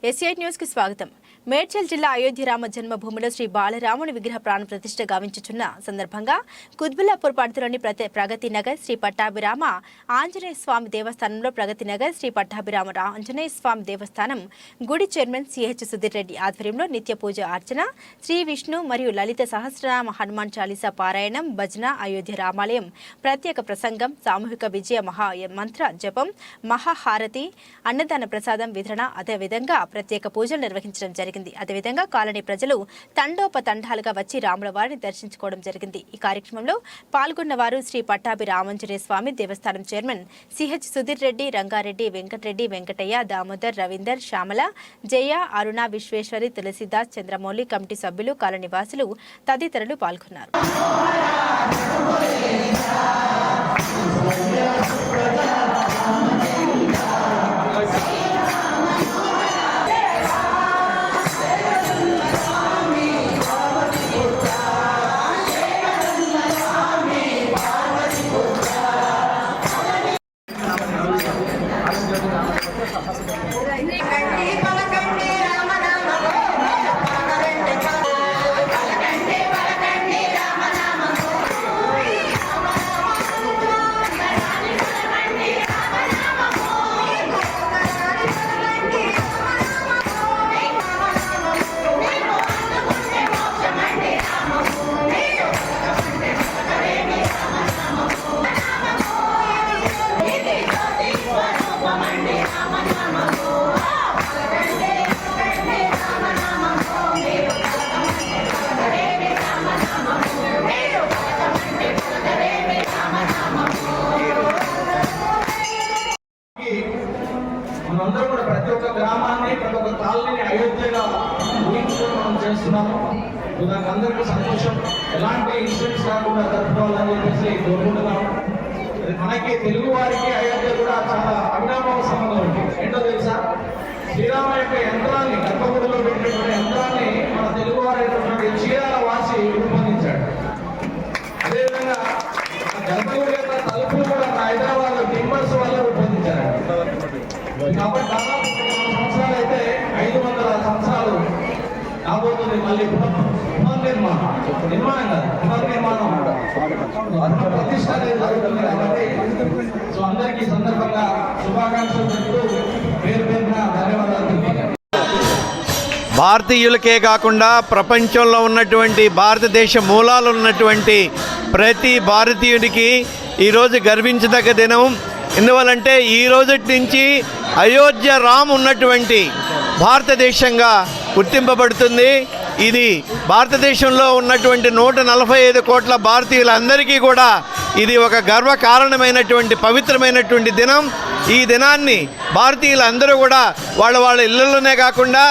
SI news కి స్వాగతం. మేడ్చల్ జిల్లా అయోధ్య రామ జన్మభూమిలో శ్రీ బాలరాముని విగ్రహ ప్రాణ ప్రతిష్ఠ గావించుచున్న సందర్భంగా కుత్బుల్లాపూర్ పట్టణంలోని ప్రగతి నగర్ శ్రీ పట్టాభిరామ ఆంజనేయ స్వామి దేవస్థానంలో ప్రగతి నగర్ శ్రీ పట్టాభిరామ ఆంజనేయ స్వామి దేవస్థానం గుడి చైర్మన్ సిహెచ్ సుధీర్ రెడ్డి ఆధ్వర్యంలో నిత్య పూజ అర్చన, శ్రీ విష్ణు మరియు లలిత సహస్రనామ హనుమాన్ చాలీసా పారాయణం, భజన, అయోధ్య రామాలయం ప్రత్యేక ప్రసంగం, సామూహిక విజయ మహా మంత్ర జపం, మహాహారతి, అన్నదాన ప్రసాదం వితరణ, అదేవిధంగా ప్రత్యేక పూజలు నిర్వహించడం జరిగింది. అదేవిధంగా కాలనీ ప్రజలు తండోపతండాలుగా వచ్చి రాముల వారిని దర్శించుకోవడం జరిగింది. ఈ కార్యక్రమంలో పాల్గొన్న వారు శ్రీ పట్టాభి రామాంజనేయ స్వామి దేవస్థానం చైర్మన్ సిహెచ్ సుధీర్ రెడ్డి, రంగారెడ్డి, వెంకటరెడ్డి, వెంకటయ్య, దామోదర్, రవీందర్, శ్యామల, జయ, అరుణ, విశ్వేశ్వరి, తులసిదాస్, చంద్రమౌళి, కమిటీ సభ్యులు, కాలనీ వాసులు తదితరులు పాల్గొన్నారు. మనందరూ కూడా ప్రతి ఒక్క గ్రామాన్ని, ప్రతి ఒక్క కాలనీని అయోధ్యగా ఊహించుకొని మనం చేస్తున్నాము. దానికి అందరికీ సంతోషం. ఎలాంటి ఇన్సిడెంట్స్ కాకుండా జరుపుకోవాలని చెప్పేసి కోరుకుంటున్నాము. మనకి తెలుగు వారికి అయోధ్య కూడా చాలా అవినాభావ సంబంధం ఉంటుంది. ఏంటో తెలుసా, శ్రీరామ యొక్క యంత్రాన్ని, గర్భగుడిలో పెట్టినటువంటి యంత్రాన్ని మన తెలుగు వారైనటువంటి చీరాల వాసి రూపొందించాడు. అదేవిధంగా గర్భగుడి యొక్క తలుపులు కూడా హైదరాబాద్ టింబర్స్ వల్ల రూపొందించారు. కాబట్టి దాదాపు 300 సంవత్సరాలు అయితే 500 సంవత్సరాలు కాబోతుంది. మళ్ళీ పునర్నిర్మాణం ప్రతిష్ట అనేది జరుగుతుంది. కాబట్టి సో అందరికీ సందర్భంగా శుభాకాంక్షలు చెప్తూ పేరు పేరున ధన్యవాదాలు తెలియజేస్తాను. భారతీయులకే కాకుండా ప్రపంచంలో ఉన్నటువంటి భారతదేశ మూలాలు ఉన్నటువంటి ప్రతి భారతీయుడికి ఈరోజు గర్వించదగ్గ దినం. ఎందువల్లంటే ఈ రోజు నుంచి అయోధ్య రామ్ ఉన్నటువంటి భారతదేశంగా గుర్తింపబడుతుంది. ఇది భారతదేశంలో ఉన్నటువంటి 145 కోట్ల భారతీయులందరికీ కూడా ఇది ఒక గర్వకారణమైనటువంటి పవిత్రమైనటువంటి దినం. ఈ దినాన్ని భారతీయులందరూ కూడా వాళ్ళ ఇళ్లలోనే కాకుండా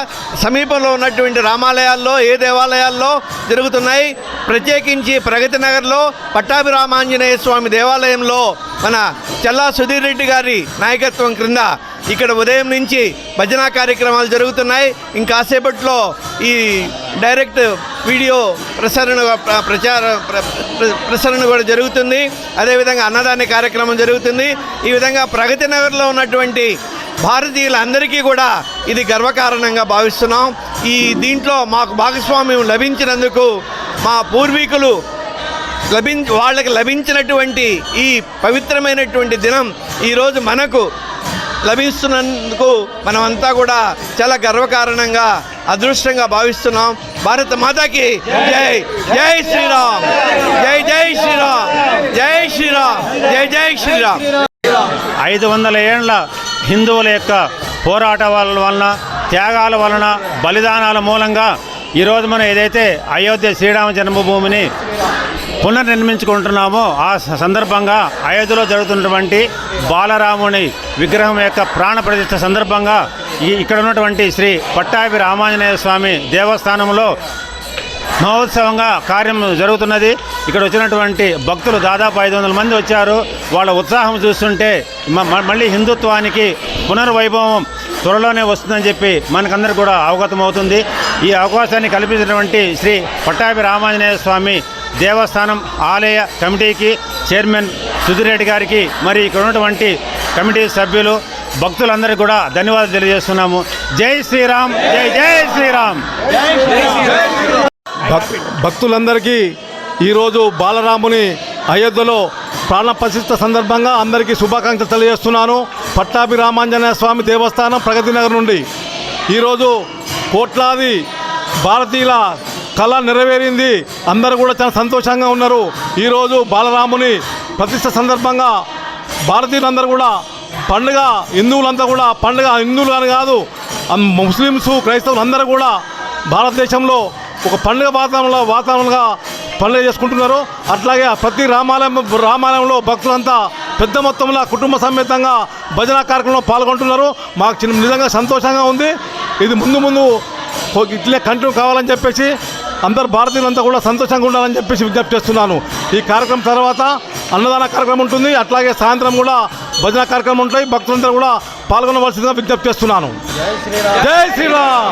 సమీపంలో ఉన్నటువంటి రామాలయాల్లో, ఏ దేవాలయాల్లో జరుగుతున్నాయి. ప్రత్యేకించి ప్రగతి నగర్లో పట్టాభిరామాంజనేయ స్వామి దేవాలయంలో మన చల్లా సుధీర్ రెడ్డి గారి నాయకత్వం క్రింద ఇక్కడ ఉదయం నుంచి భజనా కార్యక్రమాలు జరుగుతున్నాయి. ఇంకాసేపట్లో ఈ డైరెక్ట్ వీడియో ప్రసరణ కూడా జరుగుతుంది. అదేవిధంగా అన్నదాన కార్యక్రమం జరుగుతుంది. ఈ విధంగా ప్రగతి నగర్లో ఉన్నటువంటి భారతీయులందరికీ కూడా ఇది గర్వకారణంగా భావిస్తున్నాం. ఈ దీంట్లో మాకు భాగస్వామ్యం లభించినందుకు మా పూర్వీకులు వాళ్ళకి లభించినటువంటి ఈ పవిత్రమైనటువంటి దినం ఈరోజు మనకు లభిస్తున్నందుకు మనమంతా కూడా చాలా గర్వకారణంగా, అదృష్టంగా భావిస్తున్నాం. భారత మాతాకి జై. జై శ్రీరామ్. జై జై శ్రీరామ్. జై శ్రీరామ్. జై జై శ్రీరామ్. 500 ఏళ్ల హిందువుల యొక్క పోరాటాల వలన, త్యాగాల వలన, బలిదానాల మూలంగా ఈరోజు మనం ఏదైతే అయోధ్య శ్రీరామ జన్మభూమిని పునర్నిర్మించుకుంటున్నామో ఆ సందర్భంగా అయోధ్యలో జరుగుతున్నటువంటి బాలరాముని విగ్రహం యొక్క ప్రాణ ప్రతిష్ఠ సందర్భంగా ఇక్కడ ఉన్నటువంటి శ్రీ పట్టాభి రామాంజనేయ స్వామి దేవస్థానంలో మహోత్సవంగా కార్యం జరుగుతున్నది. ఇక్కడ వచ్చినటువంటి భక్తులు దాదాపు 500 మంది వచ్చారు. వాళ్ళ ఉత్సాహం చూస్తుంటే మళ్ళీ హిందుత్వానికి పునర్వైభవం త్వరలోనే వస్తుందని చెప్పి మనకందరూ కూడా అవగతమవుతుంది. ఈ అవకాశాన్ని కల్పించినటువంటి శ్రీ పట్టాభి రామాంజనేయ స్వామి దేవస్థానం ఆలయ కమిటీకి, చైర్మన్ సుధీర్ రెడ్డి గారికి, మరి ఇక్కడ ఉన్నటువంటి కమిటీ సభ్యులు, భక్తులందరికీ కూడా ధన్యవాదాలు తెలియజేస్తున్నాము. జై శ్రీరామ్, జై జై శ్రీరామ్. భక్తులందరికీ ఈరోజు బాలరాముని అయోధ్యలో ప్రాణ ప్రతిష్ఠ సందర్భంగా అందరికీ శుభాకాంక్షలు తెలియజేస్తున్నాను. పట్టాభి రామాంజనేయ స్వామి దేవస్థానం ప్రగతి నగర్ నుండి ఈరోజు కోట్లాది భారతీయుల కళ నెరవేరింది. అందరూ కూడా చాలా సంతోషంగా ఉన్నారు. ఈరోజు బాలరాముని ప్రతిష్ఠ సందర్భంగా భారతీయులందరూ కూడా పండుగ, హిందువులంతా కూడా పండుగ, హిందువులు అని కాదు ముస్లిమ్స్, క్రైస్తవులు అందరూ కూడా భారతదేశంలో ఒక పండుగ వాతావరణంగా పండుగ చేసుకుంటున్నారు. అట్లాగే ప్రతి రామాలయంలో భక్తులంతా పెద్ద మొత్తంలో కుటుంబ సమేతంగా భజన కార్యక్రమంలో పాల్గొంటున్నారు. మాకు నిజంగా సంతోషంగా ఉంది. ఇది ముందు ఇట్లే కంటిన్యూ కావాలని చెప్పేసి అందరు భారతీయులంతా కూడా సంతోషంగా ఉండాలని చెప్పేసి విజ్ఞప్తి చేస్తున్నాను. ఈ కార్యక్రమం తర్వాత అన్నదాన కార్యక్రమం ఉంటుంది. అట్లాగే సాయంత్రం కూడా భజన కార్యక్రమం ఉంటాయి. భక్తులందరూ కూడా పాల్గొనవలసిందిగా విజ్ఞప్తి చేస్తున్నాను. జై శ్రీరామ్.